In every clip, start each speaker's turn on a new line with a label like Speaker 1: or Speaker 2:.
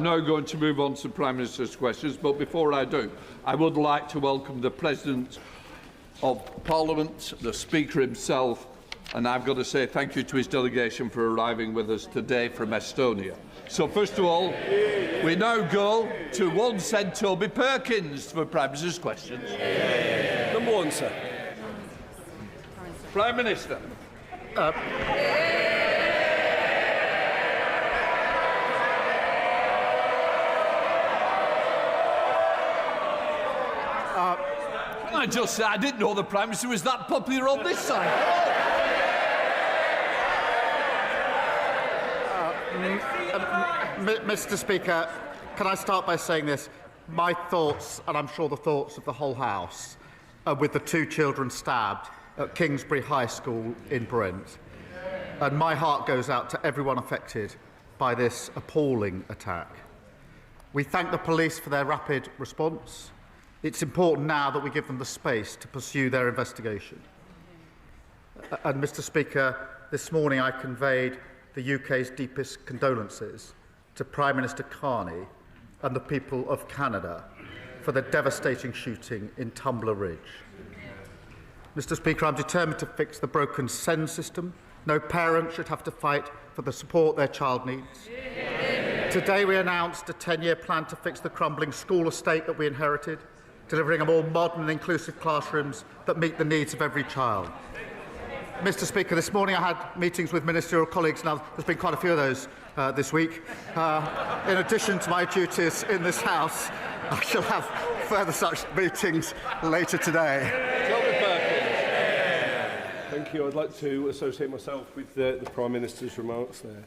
Speaker 1: I'm now going to move on to Prime Minister's questions, but before I do, I would like to welcome the President of Parliament, the Speaker himself, and I've got to say thank you to his delegation for arriving with us today from Estonia. So first of all, we now go to one said Toby Perkins for Prime Minister's questions.
Speaker 2: Number one, sir.
Speaker 1: Prime Minister. I didn't know the Prime Minister was that popular on this side.
Speaker 3: Mr. Speaker, can I start by saying this? My thoughts, and I'm sure the thoughts of the whole House, are with the 2 children stabbed at Kingsbury High School in Brent. And my heart goes out to everyone affected by this appalling attack. We thank the police for their rapid response. It's important now that we give them the space to pursue their investigation. And, Mr. Speaker, this morning I conveyed the UK's deepest condolences to Prime Minister Carney and the people of Canada for the devastating shooting in Tumbler Ridge. Mr. Speaker, I'm determined to fix the broken SEND system. No parent should have to fight for the support their child needs. Today we announced a 10-year plan to fix the crumbling school estate that we inherited, delivering a more modern and inclusive classrooms that meet the needs of every child. Mr. Speaker, this morning I had meetings with ministerial colleagues. Now, there's been quite a few of those this week. In addition to my duties in this House, I shall have further such meetings later today.
Speaker 2: Thank you. I'd like to associate myself with the Prime Minister's remarks there.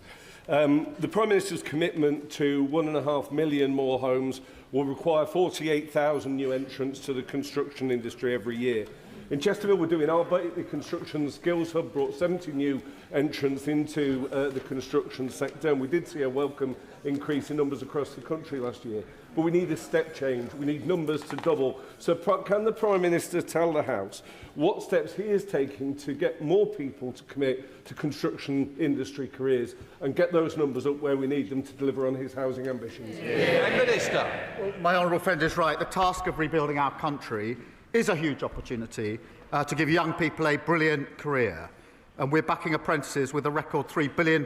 Speaker 2: The Prime Minister's commitment to 1.5 million more homes will require 48,000 new entrants to the construction industry every year. In Chesterfield, we're doing our bit. The Construction Skills Hub brought 70 new entrants into the construction sector, and we did see a welcome increase in numbers across the country last year. But we need a step change. We need numbers to double. So can the Prime Minister tell the House what steps he is taking to get more people to commit to construction industry careers and get those numbers up where we need them to deliver on his housing ambitions?
Speaker 1: Prime Minister.
Speaker 3: Well, my honourable friend is right. The task of rebuilding our country is a huge opportunity to give young people a brilliant career. And we're backing apprentices with a record £3 billion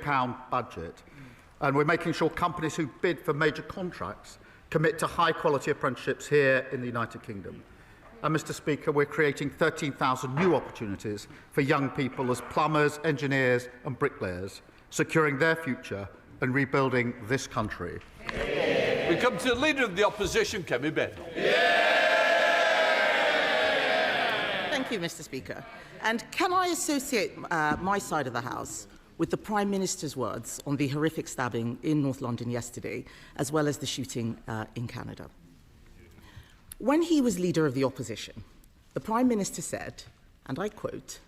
Speaker 3: budget. And we're making sure companies who bid for major contracts commit to high-quality apprenticeships here in the United Kingdom. And, Mr. Speaker, we're creating 13,000 new opportunities for young people as plumbers, engineers and bricklayers, securing their future and rebuilding this country.
Speaker 1: We come to the Leader of the Opposition, Kemi Badenoch.
Speaker 4: Thank you, Mr. Speaker. And can I associate my side of the House with the Prime Minister's words on the horrific stabbing in North London yesterday, as well as the shooting in Canada? When he was Leader of the Opposition, the Prime Minister said, and I quote,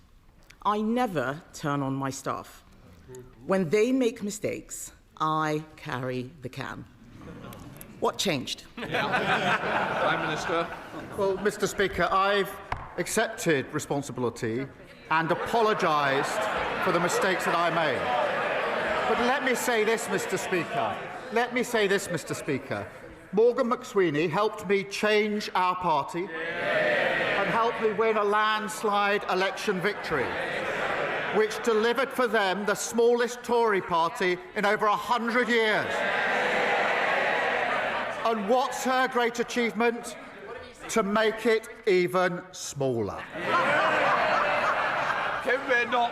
Speaker 4: "I never turn on my staff. When they make mistakes, I carry the can." What changed?
Speaker 1: Prime Minister.
Speaker 3: Well, Mr. Speaker, I've accepted responsibility and apologised for the mistakes that I made. But let me say this, Mr. Speaker. Morgan McSweeney helped me change our party and helped me win a landslide election victory, which delivered for them the smallest Tory party in over 100 years. And what's her great achievement? To make it even smaller.
Speaker 1: Kemi Badenoch.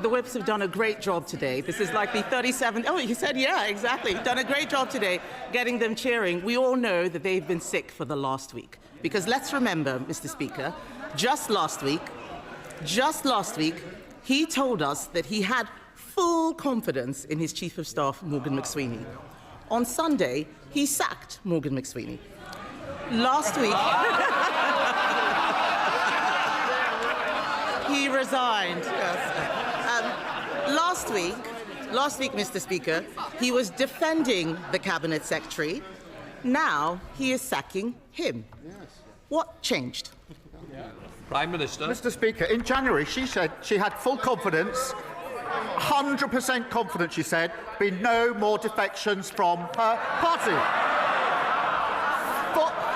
Speaker 4: The Whips have done a great job today. This is like the 37th... Oh, he said, yeah, exactly. Done a great job today getting them cheering. We all know that they've been sick for the last week. Because let's remember, Mr. Speaker, just last week, he told us that he had full confidence in his Chief of Staff, Morgan McSweeney. On Sunday, he sacked Morgan McSweeney. Last week... he resigned, yes. Last week, Mr. Speaker, he was defending the Cabinet Secretary. Now he is sacking him. What changed?
Speaker 1: Prime Minister.
Speaker 3: Mr. Speaker, in January she said she had full confidence, 100% confidence, she said, be no more defections from her party.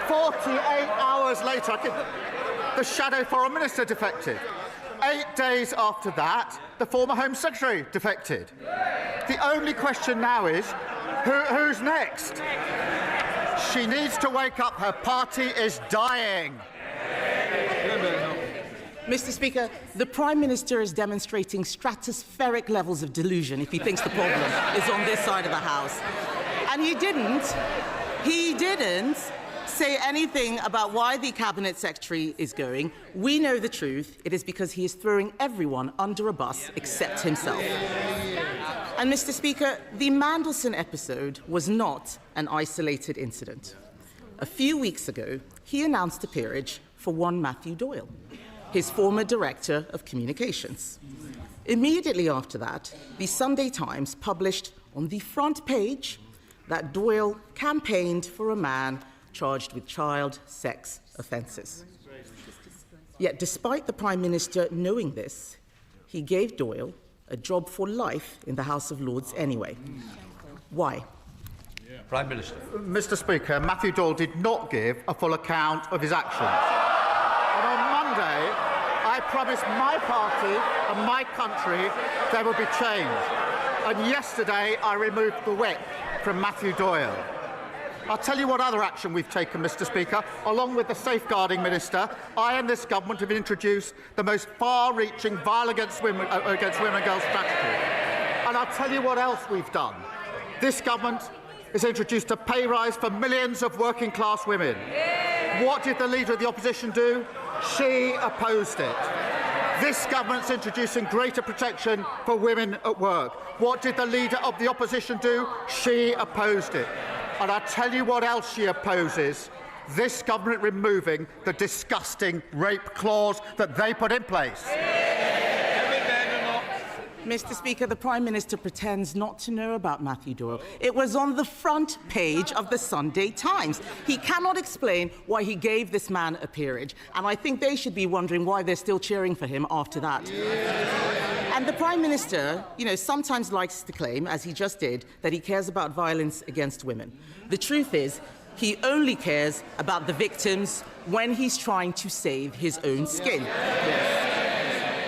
Speaker 3: 48 hours later, the Shadow Foreign Minister defected. 8 days after that, the former Home Secretary defected. The only question now is, who's next? She needs to wake up. Her party is dying.
Speaker 4: Mr. Speaker, the Prime Minister is demonstrating stratospheric levels of delusion if he thinks the problem is on this side of the House. And he didn't say anything about why the Cabinet Secretary is going. We know the truth. It is because he is throwing everyone under a bus except himself. And, Mr. Speaker, the Mandelson episode was not an isolated incident. A few weeks ago, he announced a peerage for one Matthew Doyle, his former Director of Communications. Immediately after that, the Sunday Times published on the front page that Doyle campaigned for a man charged with child sex offences. Yet, despite the Prime Minister knowing this, he gave Doyle a job for life in the House of Lords anyway. Why?
Speaker 1: Prime Minister.
Speaker 3: Mr. Speaker, Matthew Doyle did not give a full account of his actions. And on Monday, I promised my party and my country there would be change. And yesterday, I removed the whip from Matthew Doyle. I'll tell you what other action we've taken, Mr. Speaker. Along with the Safeguarding Minister, I and this government have introduced the most far-reaching violence against women and girls strategy. And I'll tell you what else we've done. This government has introduced a pay rise for millions of working-class women. What did the Leader of the Opposition do? She opposed it. This government's introducing greater protection for women at work. What did the Leader of the Opposition do? She opposed it. And I'll tell you what else she opposes. This government removing the disgusting rape clause that they put in place.
Speaker 4: Mr. Speaker, the Prime Minister pretends not to know about Matthew Doyle. It was on the front page of the Sunday Times. He cannot explain why he gave this man a peerage, and I think they should be wondering why they're still cheering for him after that. And the Prime Minister, sometimes likes to claim, as he just did, that he cares about violence against women. The truth is, he only cares about the victims when he's trying to save his own skin.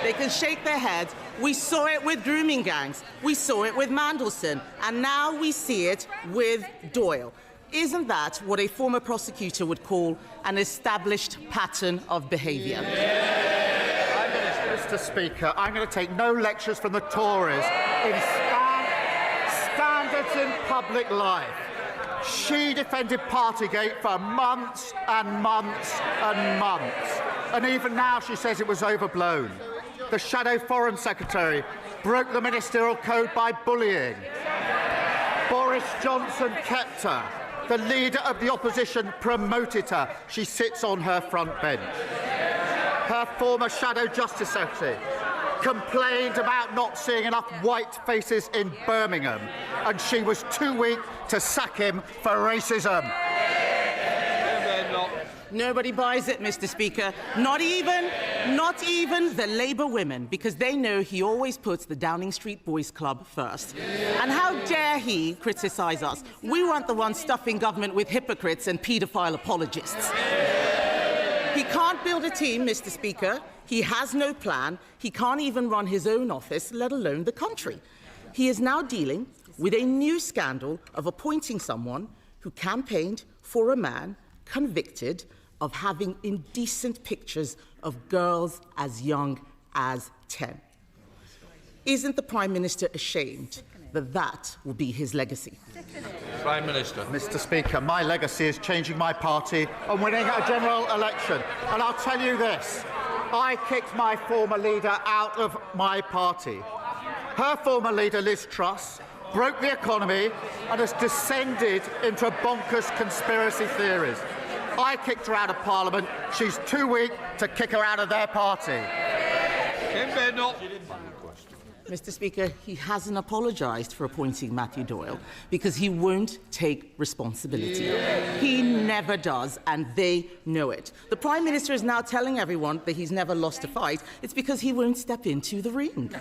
Speaker 4: They can shake their heads. We saw it with grooming gangs. We saw it with Mandelson. And now we see it with Doyle. Isn't that what a former prosecutor would call an established pattern of behaviour?
Speaker 3: Mr. Speaker, I'm going to take no lectures from the Tories in standards in public life. She defended Partygate for months and months and months. And even now she says it was overblown. The Shadow Foreign Secretary broke the ministerial code by bullying. Boris Johnson kept her. The Leader of the Opposition promoted her. She sits on her front bench. Her former Shadow Justice Secretary complained about not seeing enough white faces in Birmingham, and she was too weak to sack him for racism.
Speaker 4: Nobody buys it, Mr. Speaker. Not even the Labour women, because they know he always puts the Downing Street Boys Club first. And how dare he criticise us? We weren't the ones stuffing government with hypocrites and paedophile apologists. He can't build a team, Mr. Speaker. He has no plan. He can't even run his own office, let alone the country. He is now dealing with a new scandal of appointing someone who campaigned for a man convicted of having indecent pictures of girls as young as 10. Isn't the Prime Minister ashamed that that will be his legacy?
Speaker 1: Prime Minister.
Speaker 3: Mr. Speaker, my legacy is changing my party and winning a general election. And I'll tell you this, I kicked my former leader out of my party. Her former leader, Liz Truss, broke the economy and has descended into bonkers conspiracy theories. I kicked her out of Parliament. She's too weak to kick her out of their party.
Speaker 1: Kemi Badenoch.
Speaker 4: Mr. Speaker, he hasn't apologised for appointing Matthew Doyle because he won't take responsibility. He never does, and they know it. The Prime Minister is now telling everyone that he's never lost a fight. It's because he won't step into the ring.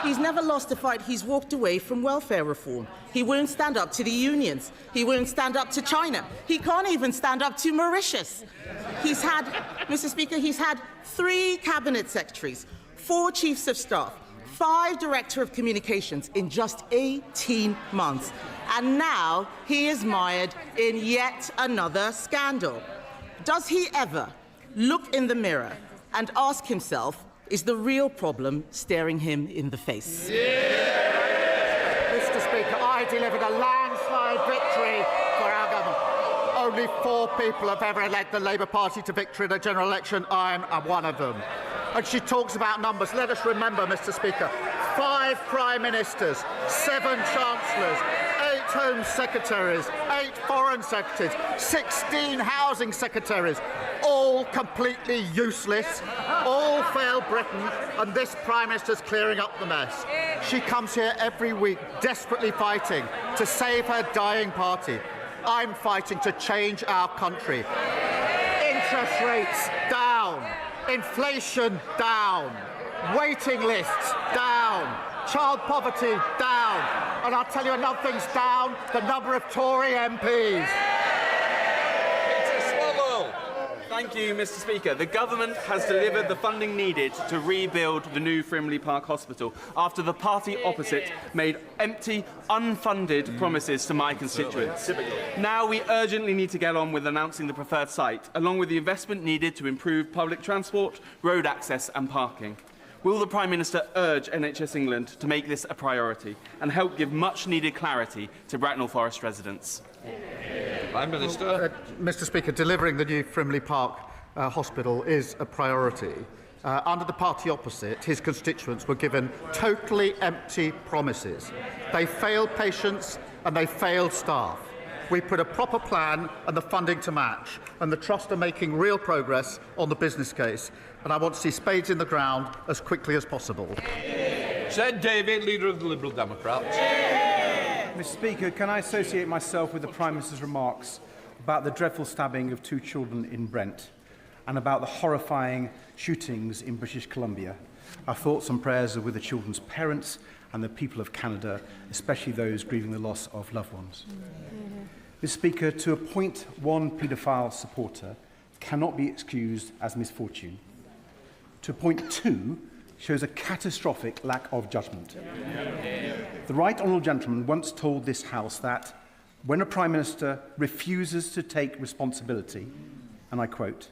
Speaker 4: He's never lost a fight. He's walked away from welfare reform. He won't stand up to the unions. He won't stand up to China. He can't even stand up to Mauritius. He's had, Mr. Speaker, he's had 3 cabinet secretaries, 4 chiefs of staff, 5 director of communications in just 18 months. And now he is mired in yet another scandal. Does he ever look in the mirror and ask himself, is the real problem staring him in the face?
Speaker 3: Mr. Speaker, I delivered a landslide victory for our government. Only 4 people have ever led the Labour Party to victory in a general election. I am one of them. And she talks about numbers. Let us remember, Mr. Speaker, 5 Prime Ministers, 7 Chancellors, 8 Home Secretaries, 8 Foreign Secretaries, 16 Housing Secretaries, all completely useless, all failed Britain, and this Prime Minister's clearing up the mess. She comes here every week desperately fighting to save her dying party. I'm fighting to change our country. Interest rates down. Inflation down, waiting lists down, child poverty down, and I'll tell you another thing's down, the number of Tory MPs.
Speaker 5: Thank you, Mr. Speaker. The government has delivered the funding needed to rebuild the new Frimley Park Hospital after the party opposite made empty, unfunded promises to my constituents. Now we urgently need to get on with announcing the preferred site, along with the investment needed to improve public transport, road access and parking. Will the Prime Minister urge NHS England to make this a priority and help give much-needed clarity to Bracknell Forest residents?
Speaker 1: Prime Minister.
Speaker 3: Mr. Speaker, delivering the new Frimley Park Hospital is a priority. Under the party opposite, his constituents were given totally empty promises. They failed patients and they failed staff. We put a proper plan and the funding to match, and the Trust are making real progress on the business case, and I want to see spades in the ground as quickly as possible.
Speaker 1: Said David, Leader of the Liberal Democrats.
Speaker 6: Mr. Speaker, can I associate myself with the Prime Minister's remarks about the dreadful stabbing of 2 children in Brent and about the horrifying shootings in British Columbia? Our thoughts and prayers are with the children's parents and the people of Canada, especially those grieving the loss of loved ones. Mr. Speaker, to appoint one paedophile supporter cannot be excused as misfortune. To appoint 2 shows a catastrophic lack of judgment. The Right Honourable Gentleman once told this House that when a Prime Minister refuses to take responsibility, and I quote,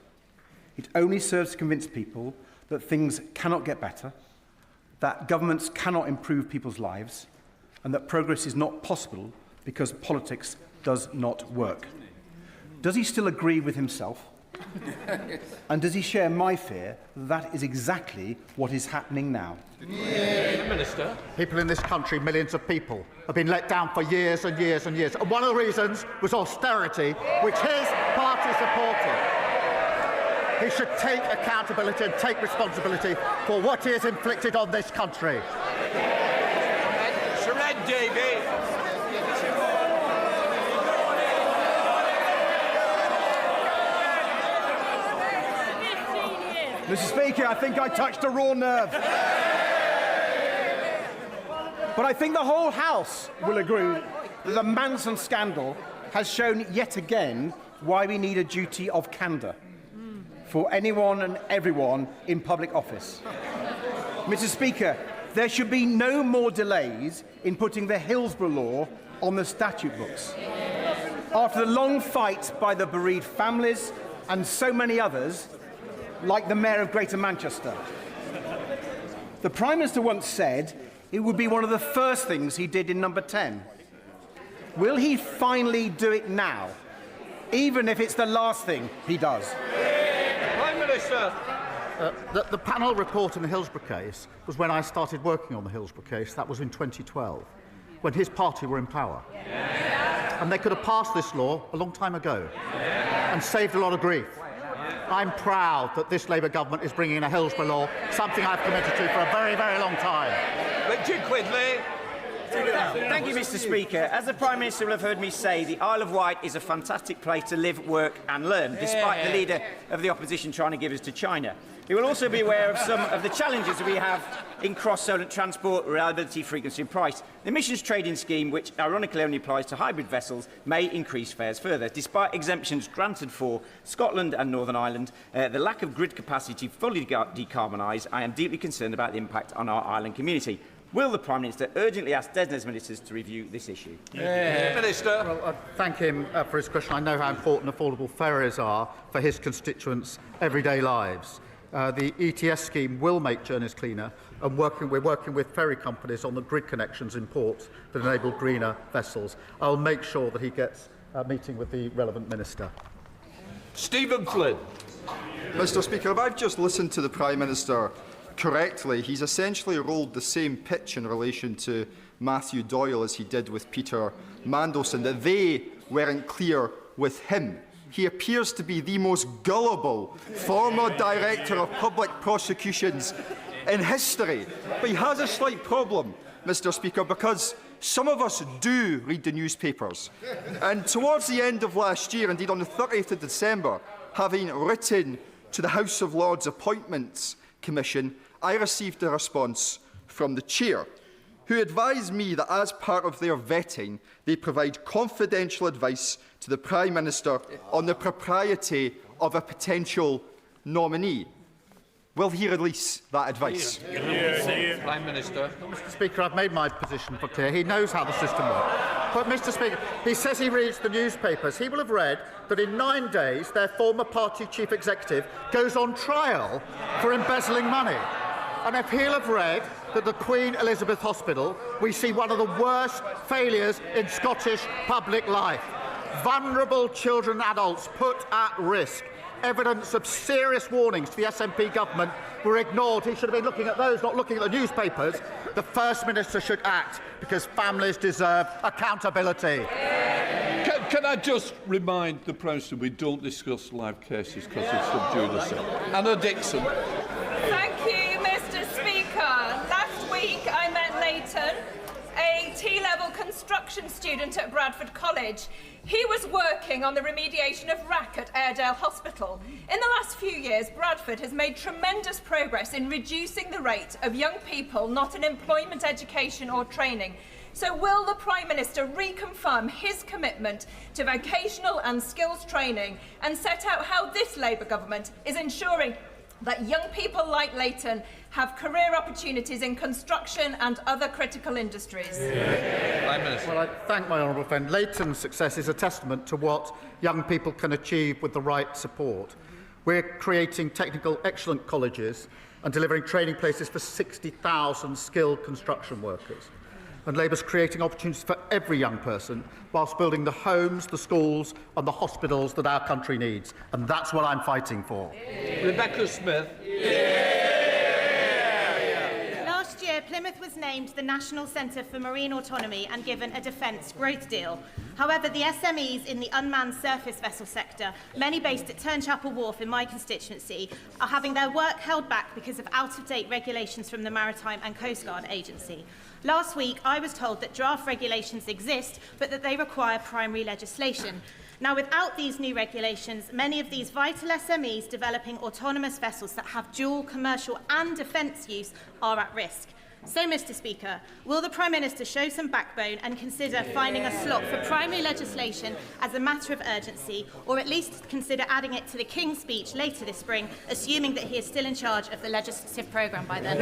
Speaker 6: "It only serves to convince people that things cannot get better, that governments cannot improve people's lives, and that progress is not possible because politics does not work." Does he still agree with himself? And does he share my fear that that is exactly what is happening now?
Speaker 1: Minister.
Speaker 3: People in this country, millions of people, have been let down for years and years and years. And one of the reasons was austerity, which his party supported. He should take accountability and take responsibility for what he has inflicted on this country.
Speaker 1: Said David.
Speaker 6: Mr. Speaker, I think I touched a raw nerve. But I think the whole House will agree that the Manson scandal has shown yet again why we need a duty of candour for anyone and everyone in public office. Mr. Speaker, there should be no more delays in putting the Hillsborough Law on the statute books. After the long fight by the bereaved families and so many others, like the Mayor of Greater Manchester. The Prime Minister once said it would be one of the first things he did in number 10. Will he finally do it now, even if it's the last thing he does?
Speaker 1: Prime Minister.
Speaker 3: The panel report in the Hillsborough case was when I started working on the Hillsborough case. That was in 2012, when his party were in power. And they could have passed this law a long time ago and saved a lot of grief. I'm proud that this Labour government is bringing in a Hillsborough law, something I've committed to for a very, very long time.
Speaker 1: Richard Quidley.
Speaker 7: Thank you, Mr. Speaker. As the Prime Minister will have heard me say, the Isle of Wight is a fantastic place to live, work and learn, despite the Leader of the Opposition trying to give us to China. He will also be aware of some of the challenges we have in cross-solent transport, reliability, frequency and price. The emissions trading scheme, which ironically only applies to hybrid vessels, may increase fares further. Despite exemptions granted for Scotland and Northern Ireland, the lack of grid capacity to fully decarbonise, I am deeply concerned about the impact on our island community. Will the Prime Minister urgently ask DESNZ ministers to review this issue?
Speaker 1: Minister.
Speaker 3: Well, I thank him for his question. I know how important affordable ferries are for his constituents' everyday lives. The ETS scheme will make journeys cleaner, and we're working with ferry companies on the grid connections in ports that enable greener vessels. I'll make sure that he gets a meeting with the relevant minister.
Speaker 1: Stephen Flynn.
Speaker 8: Mr. Speaker, if I've just listened to the Prime Minister correctly, he's essentially rolled the same pitch in relation to Matthew Doyle as he did with Peter Mandelson, that they weren't clear with him. He appears to be the most gullible former Director of Public Prosecutions in history. But he has a slight problem, Mr. Speaker, because some of us do read the newspapers. And towards the end of last year, indeed on the 30th of December, having written to the House of Lords Appointments Commission, I received a response from the Chair, who advised me that as part of their vetting, they provide confidential advice to the Prime Minister on the propriety of a potential nominee. Will he release that advice?
Speaker 1: Prime Minister.
Speaker 3: Mr. Speaker, I've made my position for clear. He knows how the system works. But, Mr. Speaker, he says he reads the newspapers. He will have read that in 9 days their former party chief executive goes on trial for embezzling money. And if he'll have read that the Queen Elizabeth Hospital, we see one of the worst failures in Scottish public life. Vulnerable children and adults put at risk. Evidence of serious warnings to the SNP government were ignored. He should have been looking at those, not looking at the newspapers. The First Minister should act because families deserve accountability.
Speaker 1: Can I just remind the Prime Minister we don't discuss live cases because it's sub judice. Anna Dixon.
Speaker 9: Thank you, Mr. Speaker. Last week I met Leighton, a T-level construction student at Bradford College. He was working on the remediation of wrack at Airedale Hospital. In the last few years, Bradford has made tremendous progress in reducing the rate of young people not in employment, education or training. So will the Prime Minister reconfirm his commitment to vocational and skills training and set out how this Labour government is ensuring that young people like Leighton have career opportunities in construction and other critical industries?
Speaker 3: Well, I thank my honourable friend. Leighton's success is a testament to what young people can achieve with the right support. We're creating technical excellent colleges and delivering training places for 60,000 skilled construction workers. And Labour's creating opportunities for every young person whilst building the homes, the schools and the hospitals that our country needs. And that's what I'm fighting for.
Speaker 1: Rebecca Smith.
Speaker 10: Last year, Plymouth was named the National Centre for Marine Autonomy and given a defence growth deal. However, the SMEs in the unmanned surface vessel sector, many based at Turnchapel Wharf in my constituency, are having their work held back because of out-of-date regulations from the Maritime and Coast Guard Agency. Last week, I was told that draft regulations exist, but that they require primary legislation. Now, without these new regulations, many of these vital SMEs developing autonomous vessels that have dual commercial and defence use are at risk. So, Mr. Speaker, will the Prime Minister show some backbone and consider finding a slot for primary legislation as a matter of urgency, or at least consider adding it to the King's speech later this spring, assuming that he is still in charge of the legislative programme by then?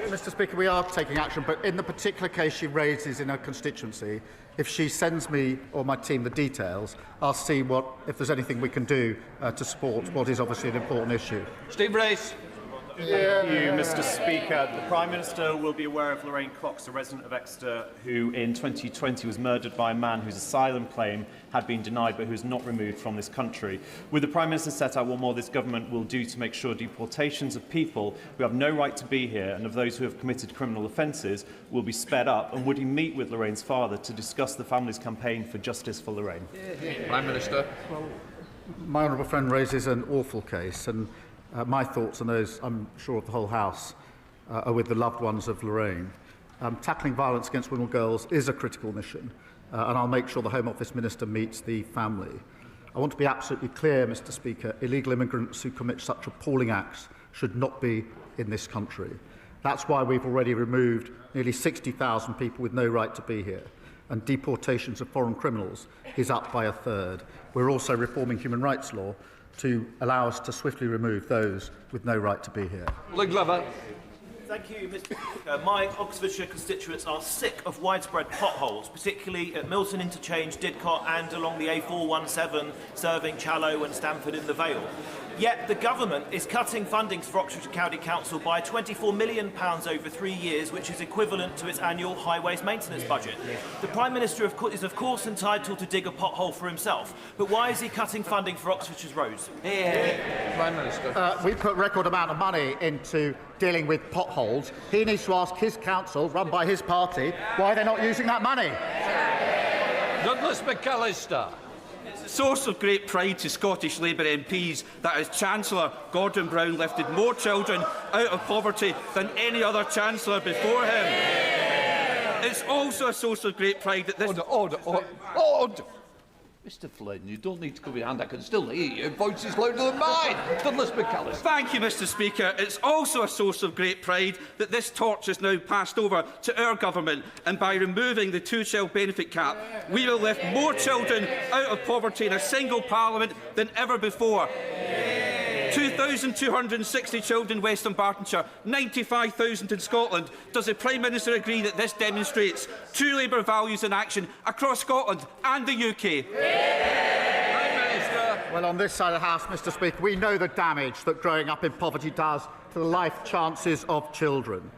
Speaker 3: Mr. Speaker, we are taking action, but in the particular case she raises in her constituency, if she sends me or my team the details, I'll see if there's anything we can do to support what is obviously an important issue.
Speaker 1: Steve Race.
Speaker 11: Thank you, Mr. Speaker. The Prime Minister will be aware of Lorraine Cox, a resident of Exeter, who in 2020 was murdered by a man whose asylum claim had been denied but who is not removed from this country. Would the Prime Minister set out what more this government will do to make sure deportations of people who have no right to be here and of those who have committed criminal offences will be sped up? And would he meet with Lorraine's father to discuss the family's campaign for justice for Lorraine?
Speaker 1: Prime Minister.
Speaker 3: Well, My honourable friend raises an awful case, and my thoughts and those, I'm sure, of the whole House are with the loved ones of Lorraine. Tackling violence against women and girls is a critical mission, and I'll make sure the Home Office Minister meets the family. I want to be absolutely clear, Mr. Speaker, illegal immigrants who commit such appalling acts should not be in this country. That's why we've already removed nearly 60,000 people with no right to be here, and deportations of foreign criminals is up by a third. We're also reforming human rights law to allow us to swiftly remove those with no right to be here.
Speaker 12: Thank you, Mr. Speaker. My Oxfordshire constituents are sick of widespread potholes, particularly at Milton Interchange, Didcot and along the A417 serving Challow and Stamford in the Vale. Yet the government is cutting funding for Oxfordshire County Council by £24 million over 3 years, which is equivalent to its annual highways maintenance budget. The Prime Minister is of course entitled to dig a pothole for himself, but why is he cutting funding for Oxfordshire's roads?
Speaker 1: Prime Minister.
Speaker 3: We put a record amount of money into dealing with potholes. He needs to ask his council, run by his party, why they're not using that money.
Speaker 1: Douglas McAllister.
Speaker 13: It's a source of great pride to Scottish Labour MPs that as Chancellor, Gordon Brown lifted more children out of poverty than any other Chancellor before him. It's also a source of great pride that this...
Speaker 1: Order. Mr. Flynn, you don't need to cover your hand. I can still hear you. Your voice is louder than mine. Douglas McAllister.
Speaker 13: Thank you, Mr. Speaker. It's also a source of great pride that this torch is now passed over to our government, and by removing the two-child benefit cap, we will lift more children out of poverty in a single parliament than ever before. 2,260 children in Western Bartonshire, 95,000 in Scotland. Does the Prime Minister agree that this demonstrates true Labour values in action across Scotland and the UK?
Speaker 3: Well, on this side of the House, Mr. Speaker, we know the damage that growing up in poverty does to the life chances of children.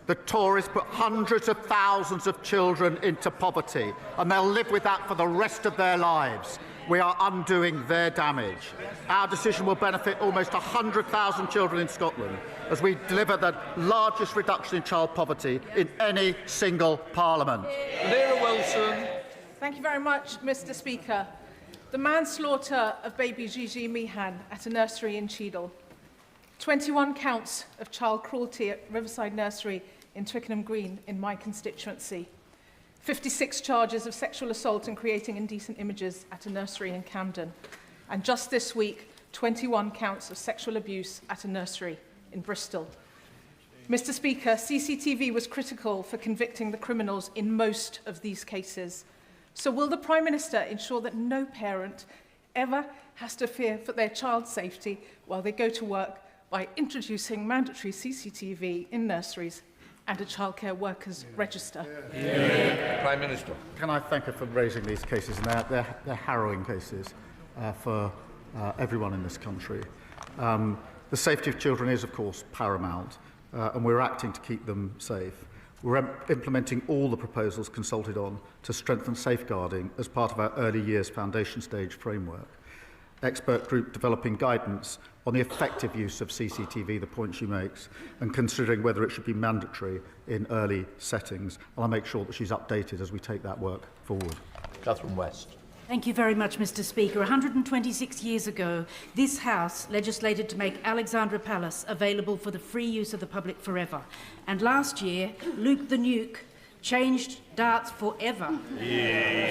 Speaker 3: The Tories put hundreds of thousands of children into poverty, and they'll live with that for the rest of their lives. We are undoing their damage. Our decision will benefit almost 100,000 children in Scotland as we deliver the largest reduction in child poverty in any single parliament.
Speaker 1: Lera Wilson.
Speaker 14: Thank you very much, Mr. Speaker. The manslaughter of baby Gigi Meehan at a nursery in Cheadle. 21 counts of child cruelty at Riverside Nursery in Twickenham Green in my constituency. 56 charges of sexual assault and creating indecent images at a nursery in Camden. And just this week, 21 counts of sexual abuse at a nursery in Bristol. Mr. Speaker, CCTV was critical for convicting the criminals in most of these cases. So will the Prime Minister ensure that no parent ever has to fear for their child's safety while they go to work by introducing mandatory CCTV in nurseries and a childcare workers register?
Speaker 1: Prime Minister.
Speaker 3: Can I thank her for raising these cases? And they're harrowing cases for everyone in this country. The safety of children is, of course, paramount, and we're acting to keep them safe. We're implementing all the proposals consulted on to strengthen safeguarding as part of our early years foundation stage framework. Expert group developing guidance on the effective use of CCTV, the point she makes, and considering whether it should be mandatory in early settings. And I'll make sure that she's updated as we take that work forward.
Speaker 1: Catherine West.
Speaker 15: Thank you very much, Mr. Speaker. 126 years ago, this House legislated to make Alexandra Palace available for the free use of the public forever. And last year, Luke the Nuke changed darts forever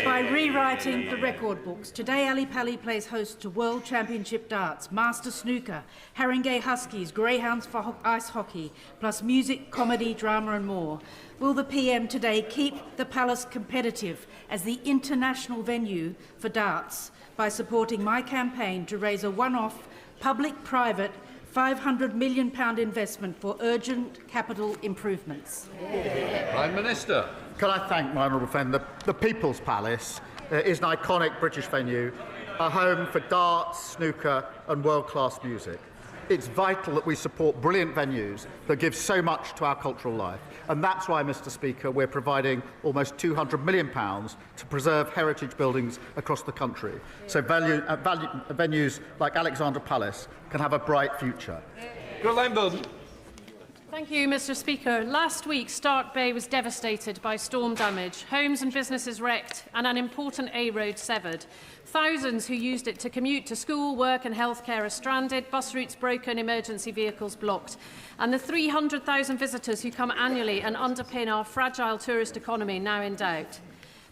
Speaker 15: by rewriting the record books. Today, Ali Pali plays host to World Championship Darts, Master Snooker, Haringey Huskies, Greyhounds for ice hockey, plus music, comedy, drama and more. Will the PM today keep the Palace competitive as the international venue for darts by supporting my campaign to raise a one-off public-private £500 million investment for urgent capital improvements?
Speaker 1: Prime Minister.
Speaker 3: Can I thank my honourable friend? The People's Palace is an iconic British venue, a home for darts, snooker and world-class music. It's vital that we support brilliant venues that give so much to our cultural life. And that's why, Mr. Speaker, we're providing almost £200 million to preserve heritage buildings across the country, so venues like Alexandra Palace can have a bright future.
Speaker 16: Thank you, Mr. Speaker. Last week, Stark Bay was devastated by storm damage, homes and businesses wrecked, and an important A road severed. Thousands who used it to commute to school, work and healthcare are stranded, bus routes broken, emergency vehicles blocked. And the 300,000 visitors who come annually and underpin our fragile tourist economy now in doubt.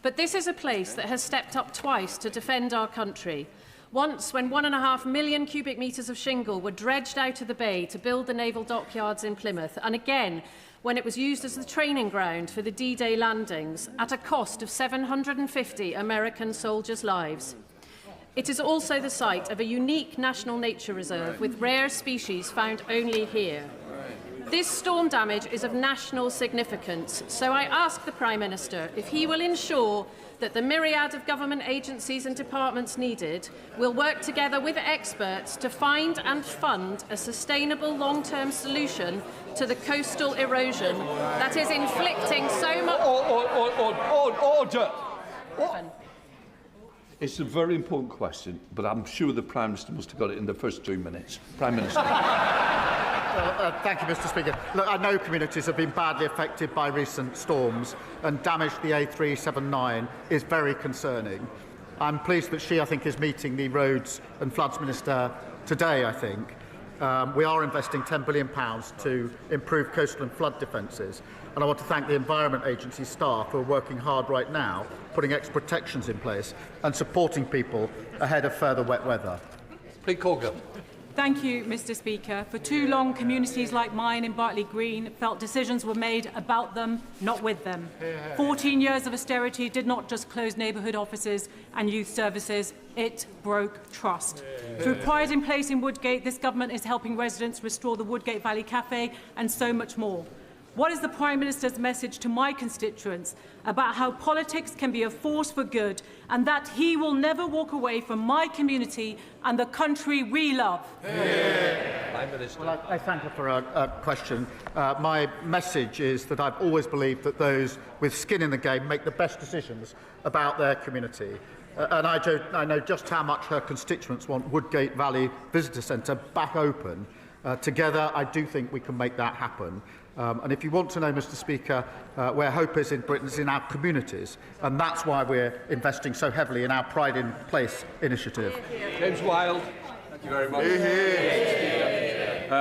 Speaker 16: But this is a place that has stepped up twice to defend our country. Once, when 1.5 million cubic metres of shingle were dredged out of the bay to build the naval dockyards in Plymouth, and again, when it was used as the training ground for the D-Day landings, at a cost of 750 American soldiers' lives. It is also the site of a unique national nature reserve with rare species found only here. This storm damage is of national significance, so I ask the Prime Minister if he will ensure that the myriad of government agencies and departments needed will work together with experts to find and fund a sustainable long-term solution to the coastal erosion that is inflicting so much...
Speaker 1: Order! It's a very important question, but I'm sure the Prime Minister must have got it in the first 2 minutes. Prime Minister.
Speaker 3: Thank you, Mr. Speaker. Look, I know communities have been badly affected by recent storms, and damage to the A379 is very concerning. I'm pleased that she, I think, is meeting the Roads and Floods Minister today, I think. We are investing £10 billion to improve coastal and flood defences. And I want to thank the Environment Agency staff who are working hard right now, putting extra protections in place and supporting people ahead of further wet weather.
Speaker 17: Thank you, Mr. Speaker. For too long, communities like mine in Bartley Green felt decisions were made about them, not with them. 14 years of austerity did not just close neighbourhood offices and youth services, it broke trust. Through Pride in Place in Woodgate, this government is helping residents restore the Woodgate Valley Cafe and so much more. What is the Prime Minister's message to my constituents about how politics can be a force for good and that he will never walk away from my community and the country we love?
Speaker 3: Well, I thank her for a question. My message is that I've always believed that those with skin in the game make the best decisions about their community. And I know just how much her constituents want Woodgate Valley Visitor Centre back open. Together, I do think we can make that happen. And if you want to know, Mr. Speaker, where hope is in Britain is in our communities, and that's why we're investing so heavily in our Pride in Place initiative.
Speaker 1: James Wilde.
Speaker 18: Thank you very much.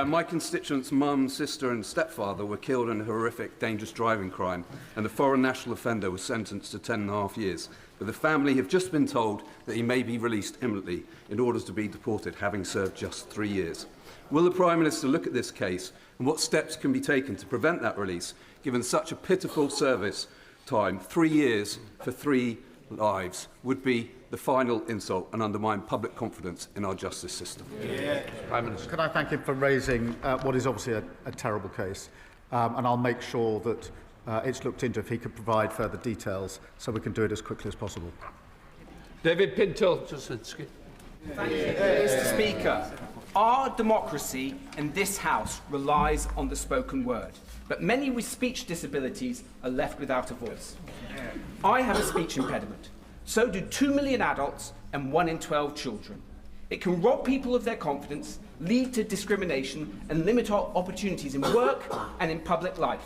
Speaker 18: My constituents' mum, sister and stepfather were killed in a horrific dangerous driving crime, and the foreign national offender was sentenced to 10.5 years. But the family have just been told that he may be released imminently in order to be deported, having served just 3 years. Will the Prime Minister look at this case and what steps can be taken to prevent that release, given such a pitiful service time? 3 years for 3 lives would be the final insult and undermine public confidence in our justice system.
Speaker 3: Prime Minister. Can I thank him for raising what is obviously a terrible case, and I'll make sure that it's looked into if he could provide further details so we can do it as quickly as possible.
Speaker 1: David Pinto.
Speaker 19: Thank you, Mr. Speaker. Our democracy in this House relies on the spoken word, but many with speech disabilities are left without a voice. I have a speech impediment. So do 2 million adults and 1 in 12 children. It can rob people of their confidence, lead to discrimination, and limit our opportunities in work and in public life.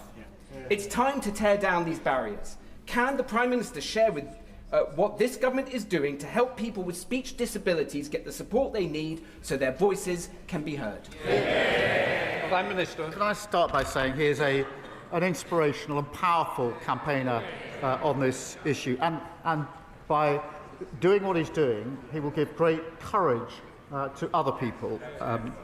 Speaker 19: It's time to tear down these barriers. Can the Prime Minister share with what this government is doing to help people with speech disabilities get the support they need so their voices can be heard?
Speaker 3: Prime Minister. Can I start by saying he is an inspirational and powerful campaigner on this issue, and by doing what he's doing, he will give great courage to other people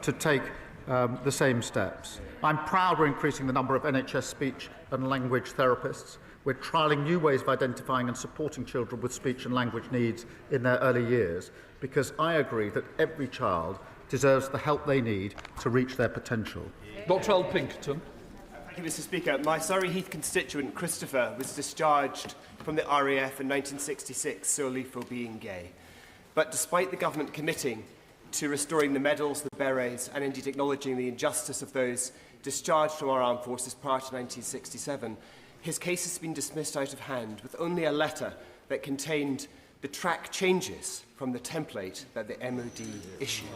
Speaker 3: to take the same steps. I'm proud we're increasing the number of NHS speech and language therapists. We're trialling new ways of identifying and supporting children with speech and language needs in their early years, because I agree that every child deserves the help they need to reach their potential.
Speaker 1: Dr. L. Pinkerton.
Speaker 20: Thank you, Mr. Speaker. My Surrey Heath constituent, Christopher, was discharged from the RAF in 1966 solely for being gay. But despite the government committing to restoring the medals, the berets, and indeed acknowledging the injustice of those discharged from our armed forces prior to 1967, his case has been dismissed out of hand, with only a letter that contained the track changes from the template that the MOD issued.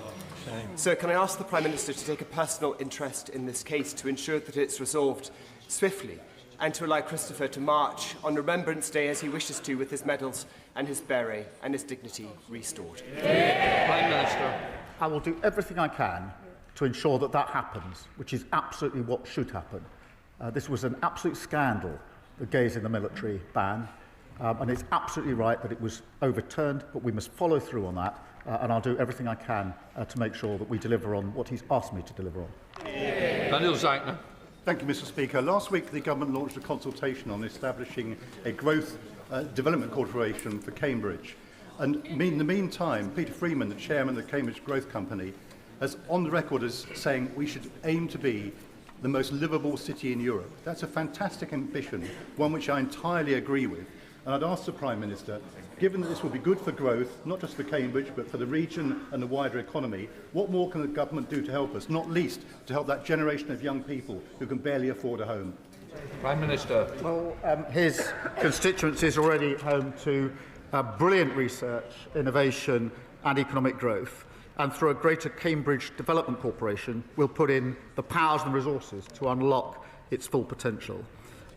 Speaker 20: So can I ask the Prime Minister to take a personal interest in this case to ensure that it's resolved swiftly, and to allow Christopher to march on Remembrance Day as he wishes to, with his medals and his beret and his dignity restored?
Speaker 1: Prime Minister.
Speaker 3: I will do everything I can to ensure that that happens, which is absolutely what should happen. This was an absolute scandal, the gays in the military ban, and it's absolutely right that it was overturned, but we must follow through on that, and I'll do everything I can to make sure that we deliver on what he's asked me to deliver on.
Speaker 1: Daniel Zachner.
Speaker 21: Thank you, Mr. Speaker. Last week, the government launched a consultation on establishing a growth development corporation for Cambridge. And in the meantime, Peter Freeman, the chairman of the Cambridge Growth Company, has on the record as saying we should aim to be the most livable city in Europe. That's a fantastic ambition, one which I entirely agree with. And I'd ask the Prime Minister, given that this will be good for growth, not just for Cambridge, but for the region and the wider economy, what more can the government do to help us, not least to help that generation of young people who can barely afford a home?
Speaker 1: Prime Minister.
Speaker 3: Well, his constituency is already home to brilliant research, innovation and economic growth. And through a greater Cambridge Development Corporation, we'll put in the powers and resources to unlock its full potential.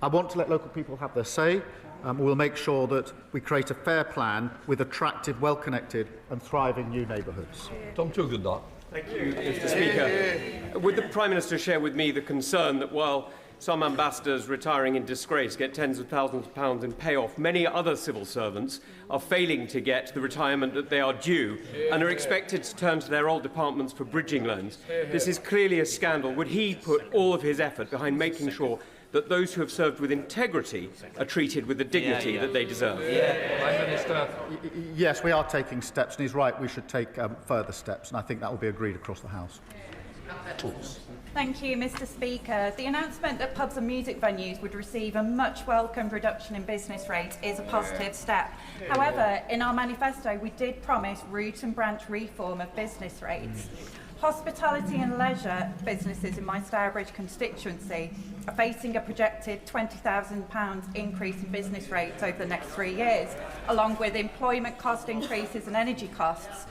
Speaker 3: I want to let local people have their say. We'll make sure that we create a fair plan with attractive, well-connected and thriving new neighbourhoods.
Speaker 1: Tom Tugendar.
Speaker 22: Thank you, Mr. Speaker. Would the Prime Minister share with me the concern that while some ambassadors retiring in disgrace get tens of thousands of pounds in payoff, many other civil servants are failing to get the retirement that they are due and are expected to turn to their old departments for bridging loans? This is clearly a scandal. Would he put all of his effort behind making sure that those who have served with integrity are treated with the dignity that they deserve?
Speaker 1: Prime Minister.
Speaker 3: Yes, we are taking steps, and he's right, we should take further steps, and I think that will be agreed across the House.
Speaker 23: Thank you, Mr. Speaker. The announcement that pubs and music venues would receive a much welcomed reduction in business rates is a positive step. However, in our manifesto, we did promise root and branch reform of business rates. Hospitality and leisure businesses in my Stourbridge constituency are facing a projected £20,000 increase in business rates over the next 3 years, along with employment cost increases and energy costs.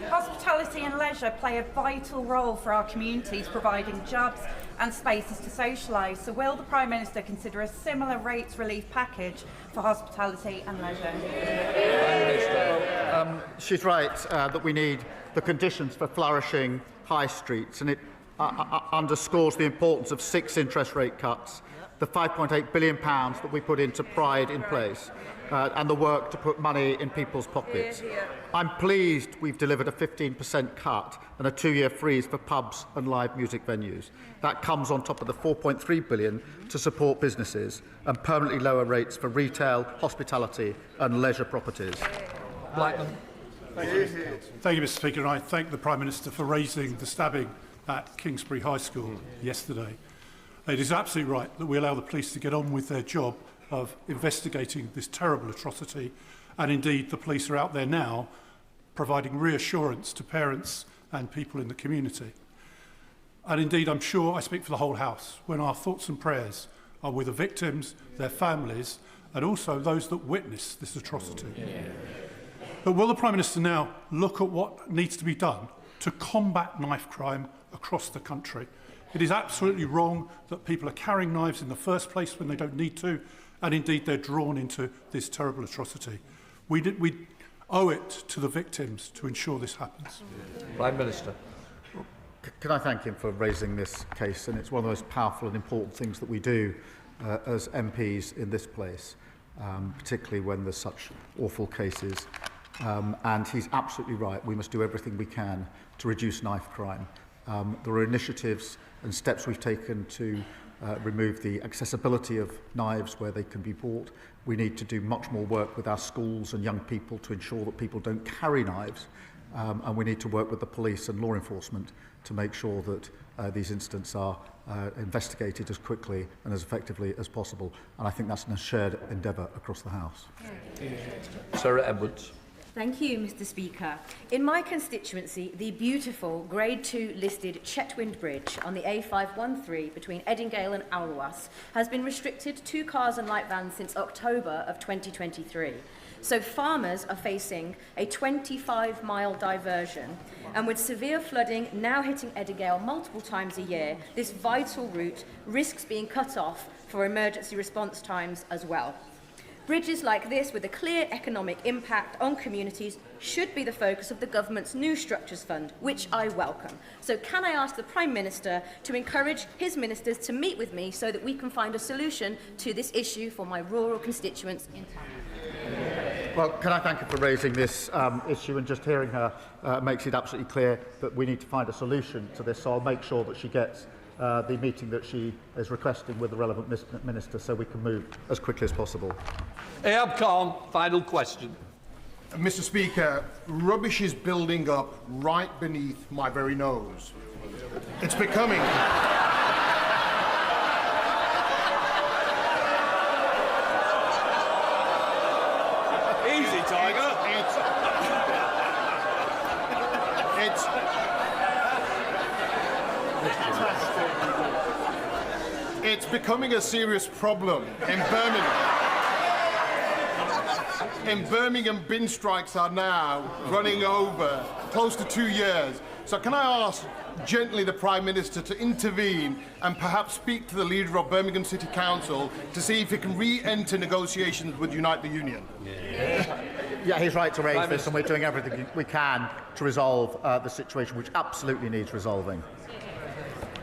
Speaker 23: Hospitality and leisure play a vital role for our communities, providing jobs and spaces to socialise. So will the Prime Minister consider a similar rates relief package for hospitality and leisure?
Speaker 3: She's right that we need the conditions for flourishing high streets, and it underscores the importance of 6 interest rate cuts, the £5.8 billion that we put into Pride in place, and the work to put money in people's pockets. I'm pleased we've delivered a 15% cut and a 2-year freeze for pubs and live music venues. That comes on top of the £4.3 billion to support businesses and permanently lower rates for retail, hospitality and leisure properties.
Speaker 1: Blackman.
Speaker 24: Thank you, Mr. Speaker. And I thank the Prime Minister for raising the stabbing at Kingsbury High School yesterday. It is absolutely right that we allow the police to get on with their job of investigating this terrible atrocity, and indeed the police are out there now providing reassurance to parents and people in the community. And indeed, I'm sure I speak for the whole House when our thoughts and prayers are with the victims, their families, and also those that witness this atrocity. But will the Prime Minister now look at what needs to be done to combat knife crime across the country? It is absolutely wrong that people are carrying knives in the first place when they don't need to, and indeed they're drawn into this terrible atrocity. We owe it to the victims to ensure this happens.
Speaker 1: Prime Minister.
Speaker 3: Can I thank him for raising this case? And it's one of the most powerful and important things that we do as MPs in this place, particularly when there's such awful cases. And he's absolutely right. We must do everything we can to reduce knife crime. There are initiatives and steps we've taken to remove the accessibility of knives where they can be bought. We need to do much more work with our schools and young people to ensure that people don't carry knives. And we need to work with the police and law enforcement to make sure that these incidents are investigated as quickly and as effectively as possible. And I think that's a shared endeavour across the House.
Speaker 1: Sarah Edwards.
Speaker 2: Thank you, Mr. Speaker. In my constituency, the beautiful Grade 2 listed Chetwynd Bridge on the A513 between Eddingale and Alwas has been restricted to cars and light vans since October of 2023. So farmers are facing a 25-mile diversion, and with severe flooding now hitting Eddingale multiple times a year, this vital route risks being cut off for emergency response times as well. Bridges like this, with a clear economic impact on communities, should be the focus of the government's new structures fund, which I welcome. So can I ask the Prime Minister to encourage his ministers to meet with me so that we can find a solution to this issue for my rural constituents in town?
Speaker 3: Well, can I thank her for raising this issue, and just hearing her makes it absolutely clear that we need to find a solution to this, so I'll make sure that she gets the meeting that she is requesting with the relevant minister so we can move as quickly as possible.
Speaker 1: Ayab Khan, final question.
Speaker 4: Mr. Speaker, rubbish is building up right beneath my very nose. It's becoming...
Speaker 12: Easy, Tiger.
Speaker 4: It's becoming a serious problem in Birmingham. In Birmingham, bin strikes are now running over close to 2 years. So can I ask gently the Prime Minister to intervene and perhaps speak to the leader of Birmingham City Council to see if he can re-enter negotiations with Unite the Union?
Speaker 3: Yeah, he's right to raise this, and we're doing everything we can to resolve the situation, which absolutely needs resolving.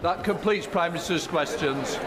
Speaker 1: That completes Prime Minister's questions.